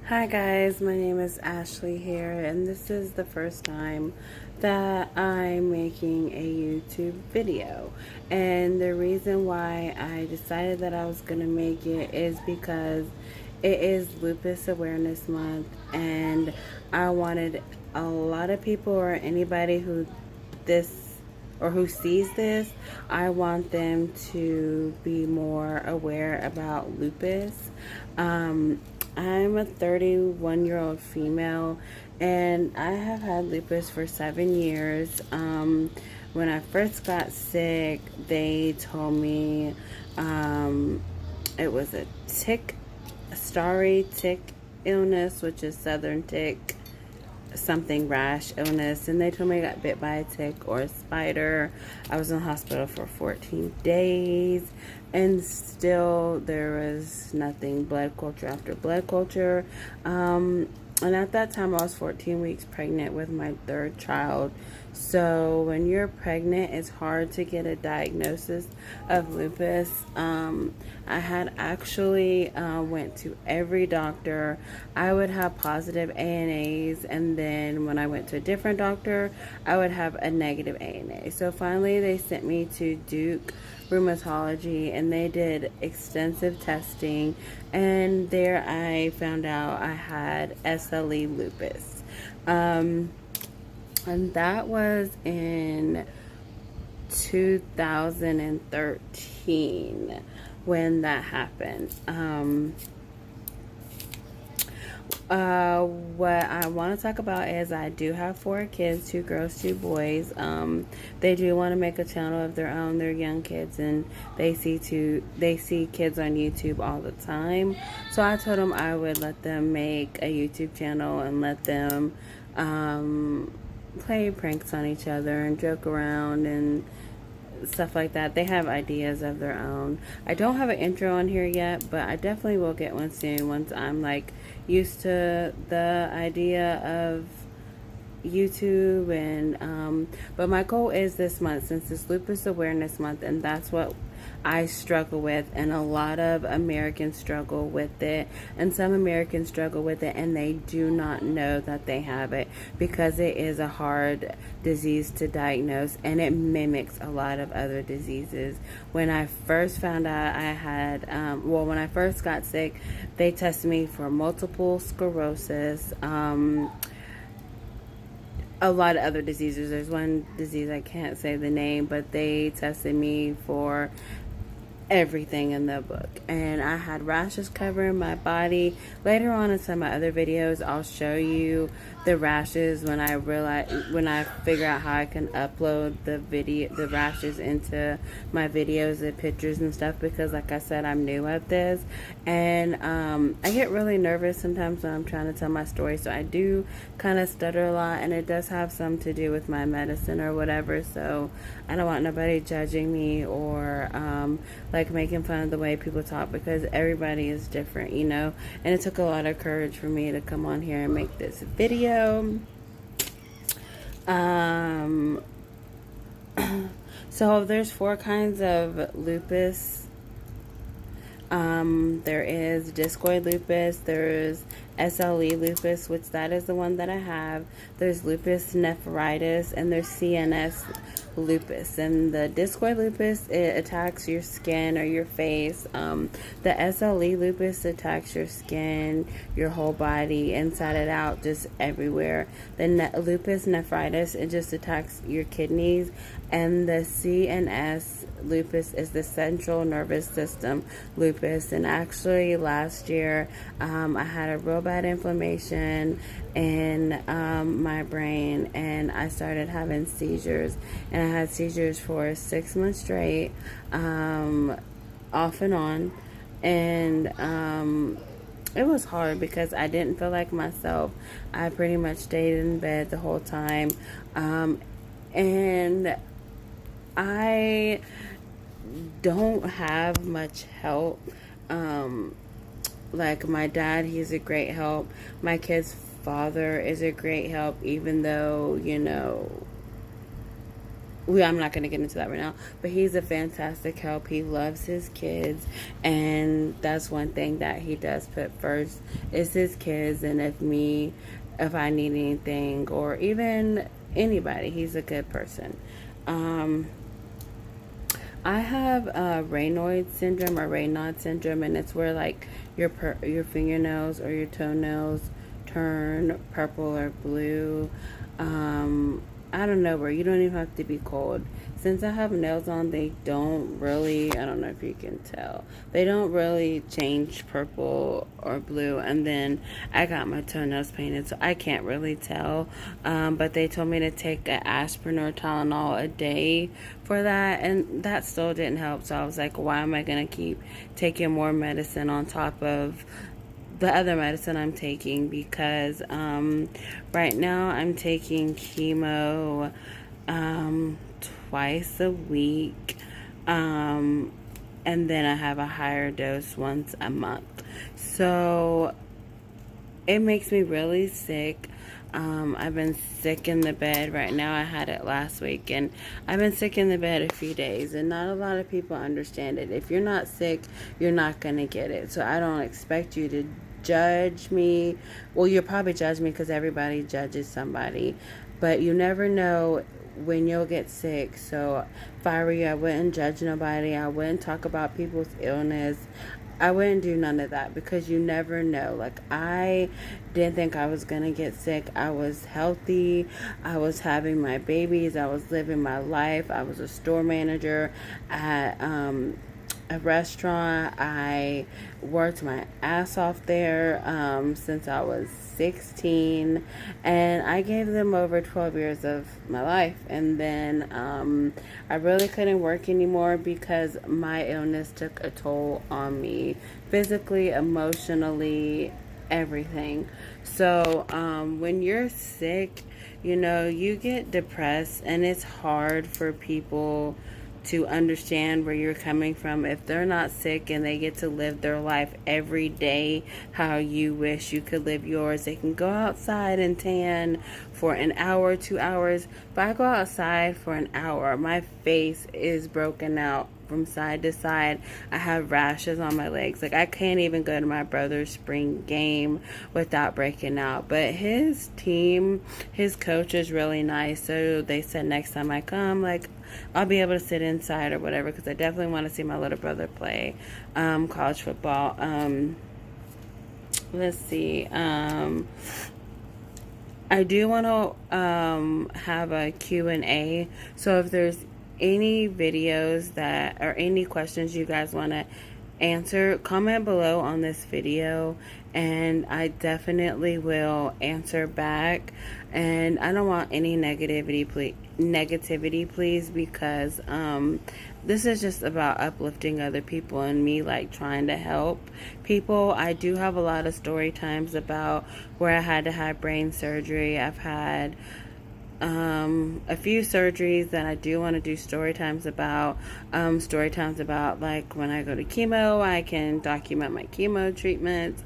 Hi guys, my name is Ashley here, and this is the first time that I'm making a YouTube video. And the reason why I decided that I was going to make it is because it is Lupus Awareness Month, and I wanted a lot of people or anybody who sees this, I want them to be more aware about lupus. I'm a 31-year-old female, and I have had lupus for 7 years. When I first got sick, they told me it was a starry tick illness, which is southern tick something rash illness, and they told me I got bit by a tick or a spider. I was in the hospital for 14 days, and still there was nothing. Blood culture after blood culture, and at that time I was 14 weeks pregnant with my third child. So when you're pregnant, it's hard to get a diagnosis of lupus. I had actually went to every doctor. I would have positive ANAs, and then when I went to a different doctor, I would have a negative ANA. So finally they sent me to Duke Rheumatology, and they did extensive testing, and there I found out I had SLE lupus. And that was in 2013 when that happened. What I want to talk about is I do have 4 kids, 2 girls, 2 boys. They do want to make a channel of their own. They're young kids, and they see kids on YouTube all the time. So I told them I would let them make a YouTube channel and let them play pranks on each other and joke around and stuff like that. They have ideas of their own. I don't have an intro on here yet, but I definitely will get one soon once I'm like used to the idea of YouTube. And but my goal is this month, since it's Lupus Awareness Month, and that's what I struggle with, and a lot of Americans struggle with it, and some Americans struggle with it and they do not know that they have it, because it is a hard disease to diagnose, and it mimics a lot of other diseases. When I first found out I had when I first got sick, they tested me for multiple sclerosis, a lot of other diseases. There's one disease I can't say the name, but they tested me for everything in the book, and I had rashes covering my body. Later on in some of my other videos, I'll show you the rashes when I figure out how I can upload the rashes into my videos, the pictures and stuff, because like I said, I'm new at this, and I get really nervous sometimes when I'm trying to tell my story, so I do kind of stutter a lot, and it does have some to do with my medicine or whatever. So I don't want nobody judging me or like making fun of the way people talk, because everybody is different, you know. And it took a lot of courage for me to come on here and make this video. So there's 4 kinds of lupus. There is discoid lupus, there's SLE lupus, which that is the one that I have. There's lupus nephritis, and there's CNS lupus. And the discoid lupus, it attacks your skin or your face. The SLE lupus attacks your skin, your whole body, inside and out, just everywhere. The lupus nephritis, it just attacks your kidneys. And the CNS lupus is the central nervous system lupus. And actually last year I had a real bad inflammation in my brain, and I started having seizures, and I had seizures for 6 months straight, off and on. And it was hard because I didn't feel like myself. I pretty much stayed in bed the whole time, and I don't have much help. Like my dad, he's a great help. My kid's father is a great help, even though, you know, I'm not going to get into that right now, but he's a fantastic help. He loves his kids, and that's one thing that he does put first is his kids. And if I need anything, or even anybody, he's a good person. Um, I have Raynaud's syndrome or Raynaud syndrome, and it's where like your fingernails or your toenails turn purple or blue. I don't know, where you don't even have to be cold. Since I have nails on, they don't really, I don't know if you can tell, they don't really change purple or blue. And then I got my toenails painted, so I can't really tell. But they told me to take an aspirin or Tylenol a day for that, and that still didn't help. So I was like, why am I going to keep taking more medicine on top of the other medicine I'm taking? Because right now I'm taking chemo twice a week, and then I have a higher dose once a month. So it makes me really sick. I've been sick in the bed right now. I had it last week, and I've been sick in the bed a few days, and not a lot of people understand it. If you're not sick, you're not going to get it. So I don't expect you to judge me. Well, you'll probably judge me because everybody judges somebody, but you never know when you'll get sick. So if I were you, I wouldn't judge nobody. I wouldn't talk about people's illness. I wouldn't do none of that, because you never know. Like, I didn't think I was going to get sick. I was healthy. I was having my babies. I was living my life. I was a store manager at a restaurant. I worked my ass off there since I was 16, and I gave them over 12 years of my life. And then I really couldn't work anymore because my illness took a toll on me, physically, emotionally, everything. So when you're sick, you get depressed, and it's hard for people to understand where you're coming from. If they're not sick and they get to live their life every day how you wish you could live yours, they can go outside and tan for an hour, 2 hours. If I go outside for an hour, my face is broken out from side to side. I have rashes on my legs. Like, I can't even go to my brother's spring game without breaking out. But his team, his coach is really nice. So they said next time I come, like, I'll be able to sit inside or whatever, because I definitely want to see my little brother play college football. Let's see. I do want to have a Q&A. So if there's any videos that, or any questions you guys want to answer, comment below on this video, and I definitely will answer back. And I don't want any negativity, please, because this is just about uplifting other people and me, like, trying to help people. I do have a lot of story times about where I had to have brain surgery. I've had a few surgeries that I do want to do story times about. Like, when I go to chemo, I can document my chemo treatments.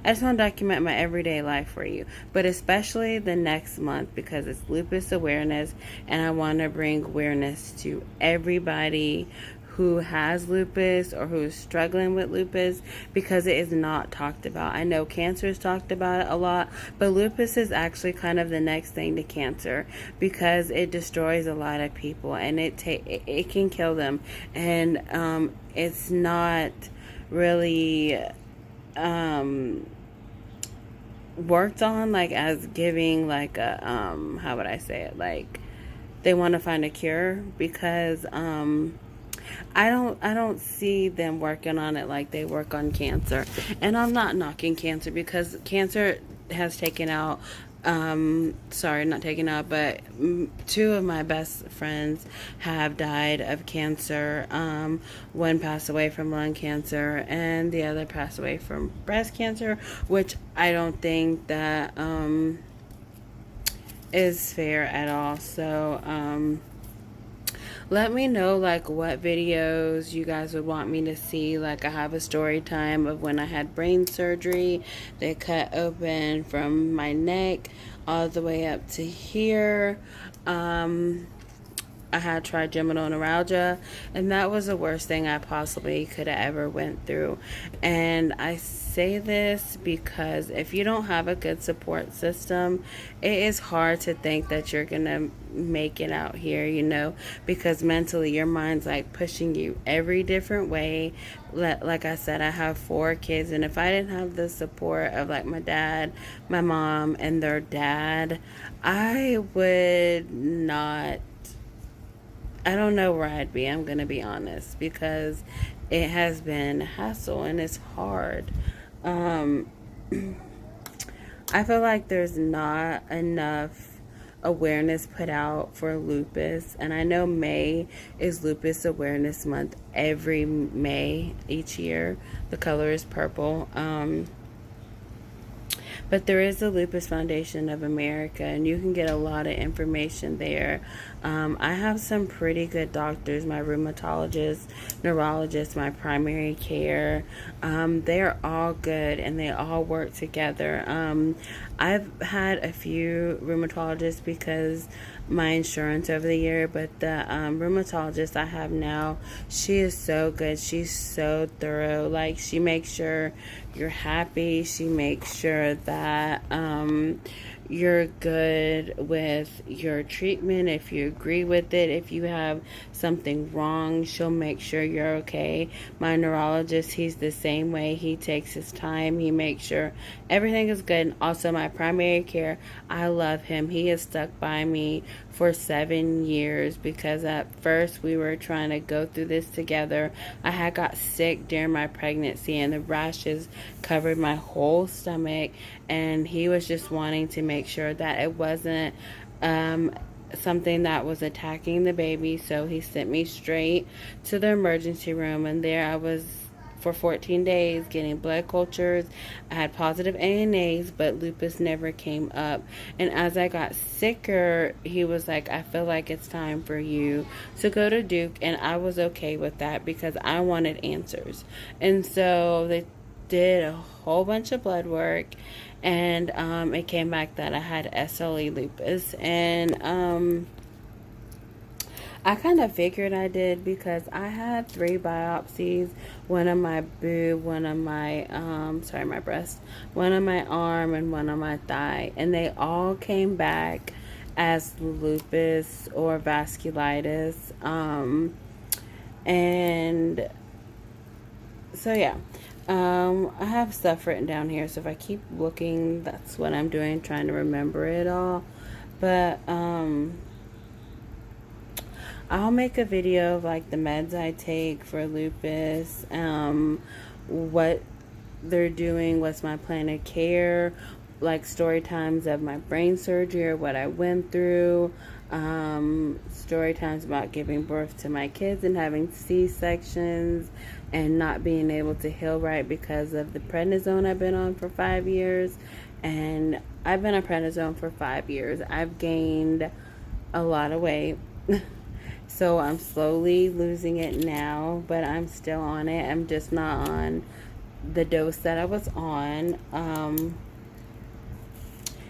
I just want to document my everyday life for you, but especially the next month, because it's lupus awareness, and I want to bring awareness to everybody who has lupus or who is struggling with lupus, because it is not talked about. I know cancer is talked about a lot, but lupus is actually kind of the next thing to cancer, because it destroys a lot of people, and it can kill them, and it's not really worked on, like, as giving, like, a how would I say it, like, they want to find a cure, because I don't see them working on it like they work on cancer. And I'm not knocking cancer, because cancer has taken out, sorry, not taken out, but two of my best friends have died of cancer. One passed away from lung cancer, and the other passed away from breast cancer, which I don't think that is fair at all. So let me know, like, what videos you guys would want me to see. Like, I have a story time of when I had brain surgery. They cut open from my neck all the way up to here. I had trigeminal neuralgia, and that was the worst thing I possibly could have ever went through. And I say this because if you don't have a good support system, it is hard to think that you're gonna make it out here, you know, because mentally your mind's like pushing you every different way. Like I said, I have 4 kids, and if I didn't have the support of like my dad, my mom, and their dad, I would not, I don't know where I'd be. I'm going to be honest, because it has been a hassle and it's hard. Um, I feel like there's not enough awareness put out for lupus, and I know May is Lupus Awareness Month every May each year. The color is purple. But there is the Lupus Foundation of America, and you can get a lot of information there. I have some pretty good doctors, my rheumatologist, neurologist, my primary care. They're all good, and they all work together. I've had a few rheumatologists because my insurance over the year, but the rheumatologist I have now, she is so good. She's so thorough. Like, she makes sure you're happy. She makes sure that you're good with your treatment. If you agree with it, if you have something wrong, she'll make sure you're okay. My neurologist, he's the same way. He takes his time. He makes sure everything is good. And also my primary care, I love him. He has stuck by me for 7 years, because at first we were trying to go through this together. I had got sick during my pregnancy, and the rashes covered my whole stomach, and he was just wanting to make sure that it wasn't something that was attacking the baby. So he sent me straight to the emergency room, and there I was for 14 days getting blood cultures. I had positive ANAs, but lupus never came up. And as I got sicker, he was like, I feel like it's time for you to go to Duke. And I was okay with that because I wanted answers. And so they did a whole bunch of blood work, and it came back that I had SLE lupus. And I kind of figured I did, because I had 3 biopsies, one on my boob, one on my, my breast, one on my arm, and one on my thigh. And they all came back as lupus or vasculitis. And so, yeah. I have stuff written down here, so if I keep looking, that's what I'm doing, trying to remember it all. But, I'll make a video of like the meds I take for lupus, what they're doing, what's my plan of care, like story times of my brain surgery or what I went through, story times about giving birth to my kids and having C-sections and not being able to heal right because of the prednisone I've been on for 5 years. And I've been on prednisone for 5 years. I've gained a lot of weight. So I'm slowly losing it now, but I'm still on it. I'm just not on the dose that I was on.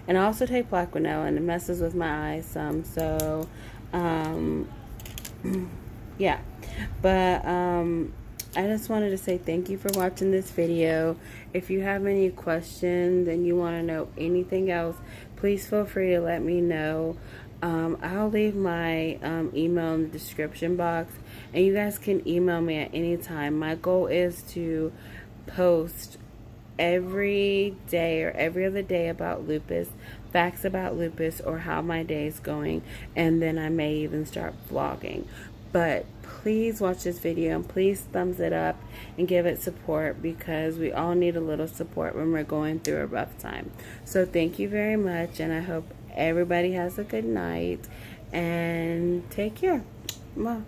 And I also take Plaquenil, and it messes with my eyes some. So, yeah. But I just wanted to say thank you for watching this video. If you have any questions and you want to know anything else, please feel free to let me know. I'll leave my email in the description box, and you guys can email me at any time. My goal is to post every day or every other day about lupus, facts about lupus, or how my day is going, and then I may even start vlogging. But please watch this video, and please thumbs it up and give it support, because we all need a little support when we're going through a rough time. So thank you very much, and I hope everybody has a good night, and take care. Bye.